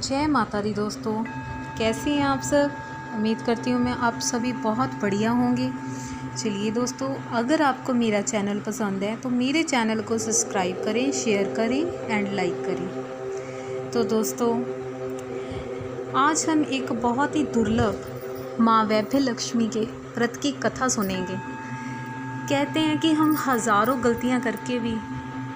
जय माता दी दोस्तों, कैसे हैं आप सब। उम्मीद करती हूँ मैं आप सभी बहुत बढ़िया होंगे। चलिए दोस्तों, अगर आपको मेरा चैनल पसंद है तो मेरे चैनल को सब्सक्राइब करें, शेयर करें एंड लाइक करें। तो दोस्तों, आज हम एक बहुत ही दुर्लभ माँ वैभ्य लक्ष्मी के व्रत की कथा सुनेंगे। कहते हैं कि हम हज़ारों गलतियाँ करके भी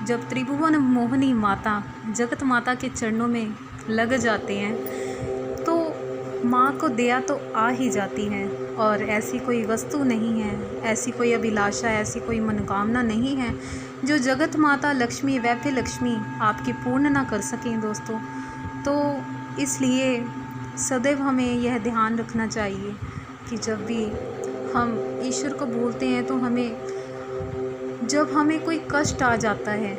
जब त्रिभुवन मोहिनी माता जगत माता के चरणों में लग जाते हैं तो माँ को दया तो आ ही जाती है। और ऐसी कोई वस्तु नहीं है, ऐसी कोई अभिलाषा, ऐसी कोई मनोकामना नहीं है जो जगत माता लक्ष्मी वैभ्य लक्ष्मी आपकी पूर्ण ना कर सकें दोस्तों। तो इसलिए सदैव हमें यह ध्यान रखना चाहिए कि जब भी हम ईश्वर को भूलते हैं तो जब हमें कोई कष्ट आ जाता है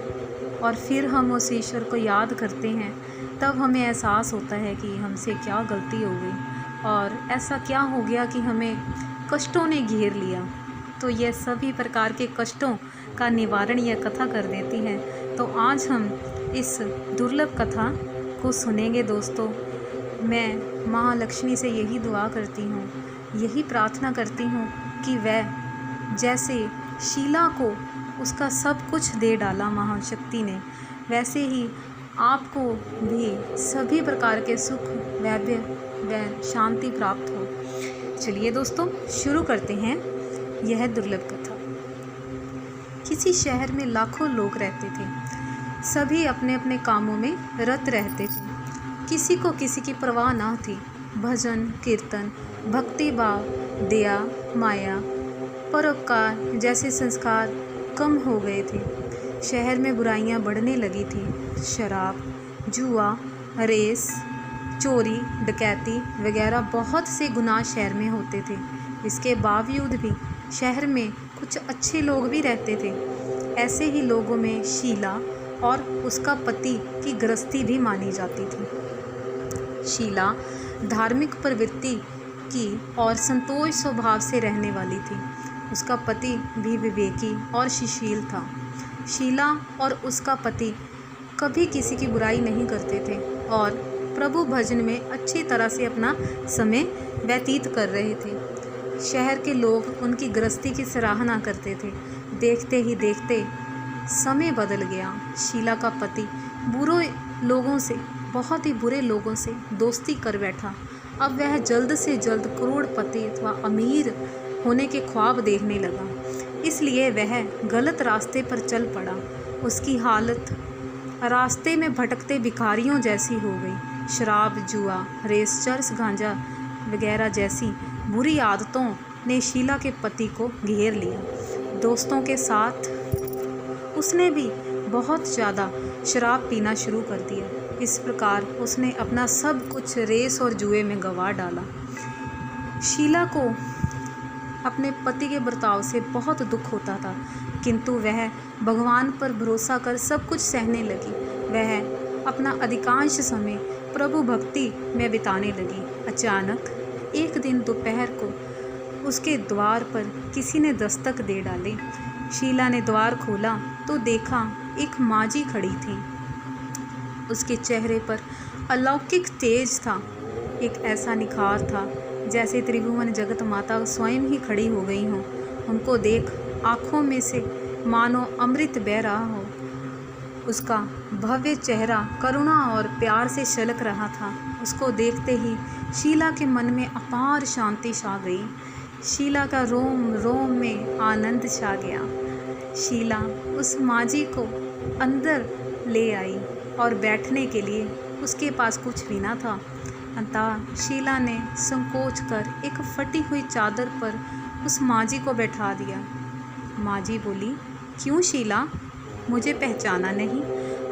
और फिर हम उस ईश्वर को याद करते हैं, तब हमें एहसास होता है कि हमसे क्या गलती हो गई और ऐसा क्या हो गया कि हमें कष्टों ने घेर लिया। तो यह सभी प्रकार के कष्टों का निवारण यह कथा कर देती है। तो आज हम इस दुर्लभ कथा को सुनेंगे दोस्तों। मैं महालक्ष्मी से यही दुआ करती हूँ, यही प्रार्थना करती हूँ कि वह जैसे शीला को उसका सब कुछ दे डाला महाशक्ति ने, वैसे ही आपको भी सभी प्रकार के सुख, वैभव व शांति प्राप्त हो। चलिए दोस्तों, शुरू करते हैं यह दुर्लभ कथा। किसी शहर में लाखों लोग रहते थे। सभी अपने अपने कामों में रत रहते थे। किसी को किसी की परवाह ना थी। भजन, कीर्तन, भक्ति भाव, दया, माया, परोपकार जैसे संस्कार कम हो गए थे। शहर में बुराइयां बढ़ने लगी थी। शराब, जुआ, रेस, चोरी, डकैती वगैरह बहुत से गुनाह शहर में होते थे। इसके बावजूद भी शहर में कुछ अच्छे लोग भी रहते थे। ऐसे ही लोगों में शीला और उसका पति की गृहस्थी भी मानी जाती थी। शीला धार्मिक प्रवृत्ति की और संतोष स्वभाव से रहने वाली थी। उसका पति भी विवेकी और सुशील था। शीला और उसका पति कभी किसी की बुराई नहीं करते थे और प्रभु भजन में अच्छी तरह से अपना समय व्यतीत कर रहे थे। शहर के लोग उनकी गृहस्थी की सराहना करते थे। देखते ही देखते समय बदल गया। शीला का पति बहुत ही बुरे लोगों से दोस्ती कर बैठा। अब वह जल्द से जल्द करोड़पति अथवा अमीर होने के ख्वाब देखने लगा। इसलिए वह गलत रास्ते पर चल पड़ा। उसकी हालत रास्ते में भटकते भिखारियों जैसी हो गई। शराब, जुआ, रेस, चरस, गांजा वगैरह जैसी बुरी आदतों ने शीला के पति को घेर लिया। दोस्तों के साथ उसने भी बहुत ज़्यादा शराब पीना शुरू कर दिया। इस प्रकार उसने अपना सब कुछ रेस और जुए में गंवा डाला। शीला को अपने पति के बर्ताव से बहुत दुख होता था, किंतु वह भगवान पर भरोसा कर सब कुछ सहने लगी। वह अपना अधिकांश समय प्रभु भक्ति में बिताने लगी। अचानक एक दिन दोपहर को उसके द्वार पर किसी ने दस्तक दे डाली। शीला ने द्वार खोला तो देखा एक माँझी खड़ी थी। उसके चेहरे पर अलौकिक तेज था। एक ऐसा निखार था जैसे त्रिभुवन जगत माता स्वयं ही खड़ी हो गई हों। उनको देख आँखों में से मानो अमृत बह रहा हो। उसका भव्य चेहरा करुणा और प्यार से छलक रहा था। उसको देखते ही शीला के मन में अपार शांति छा गई। शीला का रोम रोम में आनंद छा गया। शीला उस माँझी को अंदर ले आई और बैठने के लिए उसके पास कुछ भी ना था। अतः शीला ने संकोच कर एक फटी हुई चादर पर उस माँझी को बैठा दिया। माँझी बोली, क्यों शीला, मुझे पहचाना नहीं?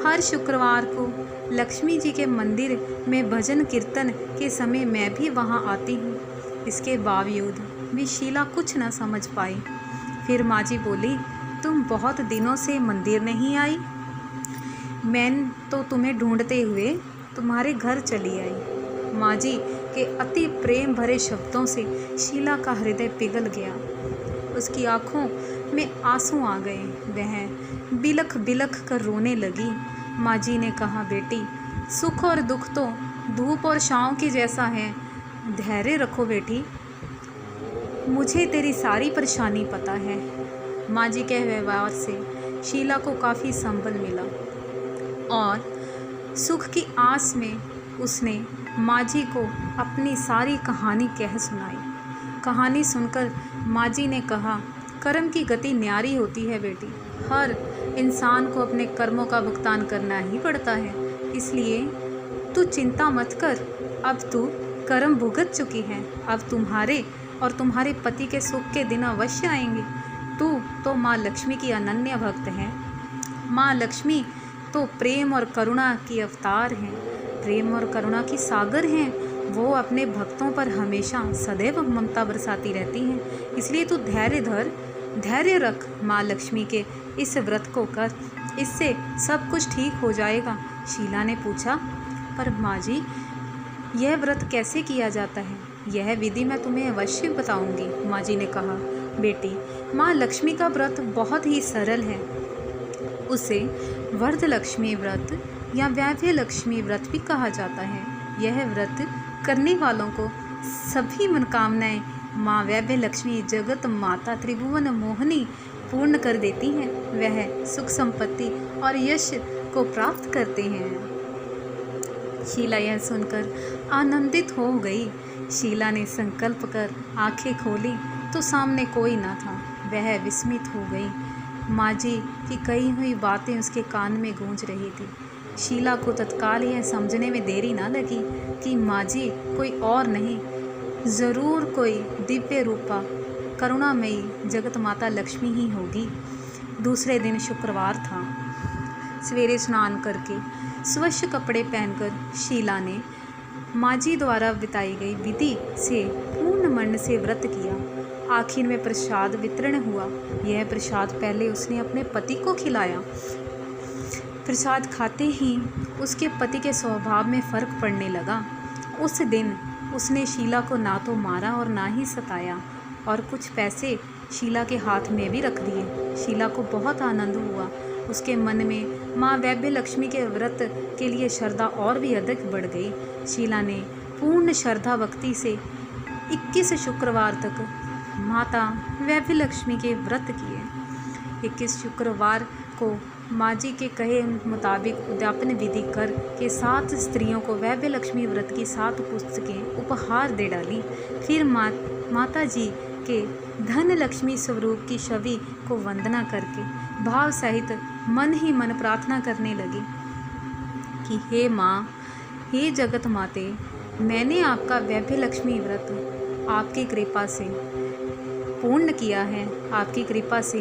हर शुक्रवार को लक्ष्मी जी के मंदिर में भजन कीर्तन के समय मैं भी वहाँ आती हूँ। इसके बावजूद भी शीला कुछ न समझ पाई। फिर माँझी बोली, तुम बहुत दिनों से मंदिर नहीं आई। मैं तो तुम्हें ढूंढते हुए तुम्हारे घर चली आई। माँझी के अति प्रेम भरे शब्दों से शीला का हृदय पिघल गया। उसकी आँखों में आंसू आ गए। वह बिलख बिलख कर रोने लगी। माँझी ने कहा, बेटी, सुख और दुख तो धूप और छाँव के जैसा है। धैर्य रखो बेटी, मुझे तेरी सारी परेशानी पता है। माँ जी के व्यवहार से शीला को काफ़ी संबल मिला और सुख की आस में उसने माँ जी को अपनी सारी कहानी कह सुनाई। कहानी सुनकर माँ जी ने कहा, कर्म की गति न्यारी होती है बेटी। हर इंसान को अपने कर्मों का भुगतान करना ही पड़ता है, इसलिए तू चिंता मत कर। अब तू कर्म भुगत चुकी है। अब तुम्हारे और तुम्हारे पति के सुख के दिन अवश्य आएंगे। तू तो माँ लक्ष्मी की अनन्य भक्त है। माँ लक्ष्मी तो प्रेम और करुणा की अवतार हैं, प्रेम और करुणा की सागर हैं। वो अपने भक्तों पर हमेशा सदैव ममता बरसाती रहती हैं। इसलिए तू धैर्य धर, धैर्य रख। माँ लक्ष्मी के इस व्रत को कर, इससे सब कुछ ठीक हो जाएगा। शीला ने पूछा, पर माँ जी यह व्रत कैसे किया जाता है? यह विधि मैं तुम्हें अवश्य बताऊंगी। माँ जी ने कहा, बेटी माँ लक्ष्मी का व्रत बहुत ही सरल है। उसे वरदलक्ष्मी व्रत या वैभ्य लक्ष्मी व्रत भी कहा जाता है। यह व्रत करने वालों को सभी मनोकामनाएं माँ वैभ्य लक्ष्मी जगत माता त्रिभुवन मोहिनी पूर्ण कर देती हैं। वह सुख संपत्ति और यश को प्राप्त करते हैं। शीला यह सुनकर आनंदित हो गई। शीला ने संकल्प कर आंखें खोली तो सामने कोई न था। वह विस्मित हो गई। माँ जी की कही हुई बातें उसके कान में गूंज रही थी। शीला को तत्काल यह समझने में देरी न लगी कि माँ जी कोई और नहीं, ज़रूर कोई दिव्य रूपा करुणामयी जगत माता लक्ष्मी ही होगी। दूसरे दिन शुक्रवार था। सवेरे स्नान करके स्वच्छ कपड़े पहनकर शीला ने माँ जी द्वारा बताई गई विधि से पूर्ण मन से व्रत किया। आखिर में प्रसाद वितरण हुआ। यह प्रसाद पहले उसने अपने पति को खिलाया। प्रसाद खाते ही उसके पति के स्वभाव में फर्क पड़ने लगा। उस दिन उसने शीला को ना तो मारा और ना ही सताया, और कुछ पैसे शीला के हाथ में भी रख दिए। शीला को बहुत आनंद हुआ। उसके मन में माँ वैभ्य लक्ष्मी के व्रत के लिए श्रद्धा और भी अधिक बढ़ गई। शीला ने पूर्ण श्रद्धा भक्ति से 21 शुक्रवार तक माता वैभ्य लक्ष्मी के व्रत किए। 21 शुक्रवार को माँ जी के कहे मुताबिक उद्यापन विधि कर के 7 स्त्रियों को वैभ्य लक्ष्मी व्रत की 7 पुस्तकें उपहार दे डाली। फिर माता जी के धन लक्ष्मी स्वरूप की छवि को वंदना करके भाव सहित मन ही मन प्रार्थना करने लगी कि हे माँ, हे जगत माते, मैंने आपका वैभ्य लक्ष्मी व्रत आपकी कृपा से पूर्ण किया है। आपकी कृपा से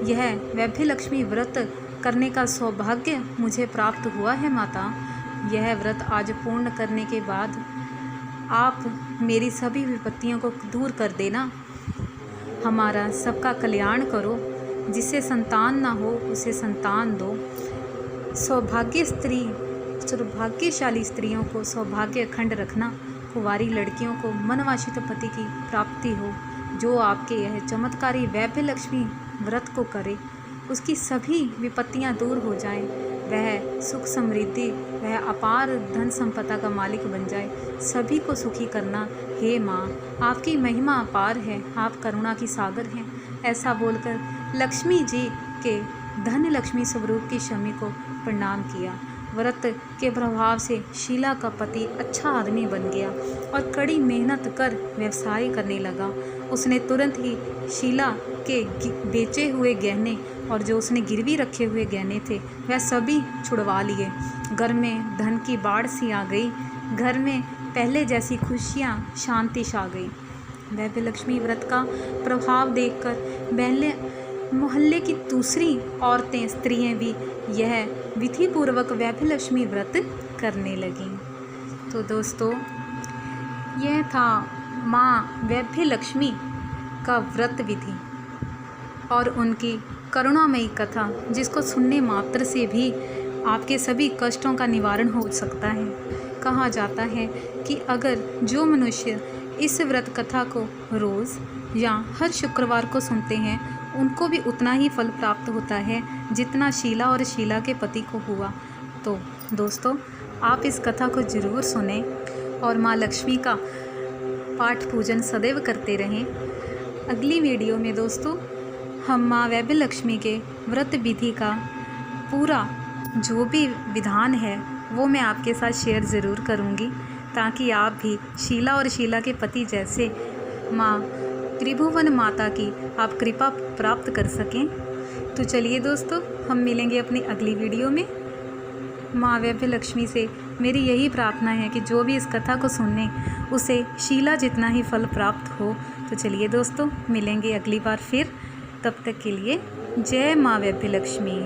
यह वैभ्य लक्ष्मी व्रत करने का सौभाग्य मुझे प्राप्त हुआ है। माता, यह व्रत आज पूर्ण करने के बाद आप मेरी सभी विपत्तियों को दूर कर देना। हमारा सबका कल्याण करो। जिसे संतान ना हो उसे संतान दो। सौभाग्यशाली स्त्रियों को सौभाग्य अखंड रखना। कुंवारी लड़कियों को मनवांछित पति की प्राप्ति हो। जो आपके यह चमत्कारी वैभ्य लक्ष्मी व्रत को करे, उसकी सभी विपत्तियां दूर हो जाएं। वह सुख समृद्धि, वह अपार धन संपदा का मालिक बन जाए। सभी को सुखी करना। हे माँ, आपकी महिमा अपार है। आप करुणा की सागर हैं। ऐसा बोलकर लक्ष्मी जी के धन लक्ष्मी स्वरूप की शमी को प्रणाम किया। व्रत के प्रभाव से शीला का पति अच्छा आदमी बन गया और कड़ी मेहनत कर व्यवसाय करने लगा। उसने तुरंत ही शीला के बेचे हुए गहने और जो उसने गिरवी रखे हुए गहने थे वह सभी छुड़वा लिए। घर में धन की बाढ़ सी आ गई। घर में पहले जैसी खुशियाँ, शांति छा गई। वैभ्य लक्ष्मी व्रत का प्रभाव देखकर मोहल्ले की दूसरी औरतें, स्त्रियां भी यह विधिपूर्वक वैभ्य लक्ष्मी व्रत करने लगीं। तो दोस्तों, यह था माँ वैभ्य लक्ष्मी का व्रत विधि और उनकी करुणामयी कथा, जिसको सुनने मात्र से भी आपके सभी कष्टों का निवारण हो सकता है। कहा जाता है कि अगर जो मनुष्य इस व्रत कथा को रोज़ या हर शुक्रवार को सुनते हैं, उनको भी उतना ही फल प्राप्त होता है जितना शीला और शीला के पति को हुआ। तो दोस्तों आप इस कथा को ज़रूर सुनें और माँ लक्ष्मी का पाठ पूजन सदैव करते रहें। अगली वीडियो में दोस्तों हम माँ वैभव लक्ष्मी के व्रत विधि का पूरा जो भी विधान है वो मैं आपके साथ शेयर ज़रूर करूँगी, ताकि आप भी शीला और शीला के पति जैसे माँ त्रिभुवन माता की आप कृपा प्राप्त कर सकें। तो चलिए दोस्तों हम मिलेंगे अपनी अगली वीडियो में। माँ वैभव लक्ष्मी से मेरी यही प्रार्थना है कि जो भी इस कथा को सुने उसे शीला जितना ही फल प्राप्त हो। तो चलिए दोस्तों मिलेंगे अगली बार फिर, तब तक के लिए जय माँ वैभव लक्ष्मी।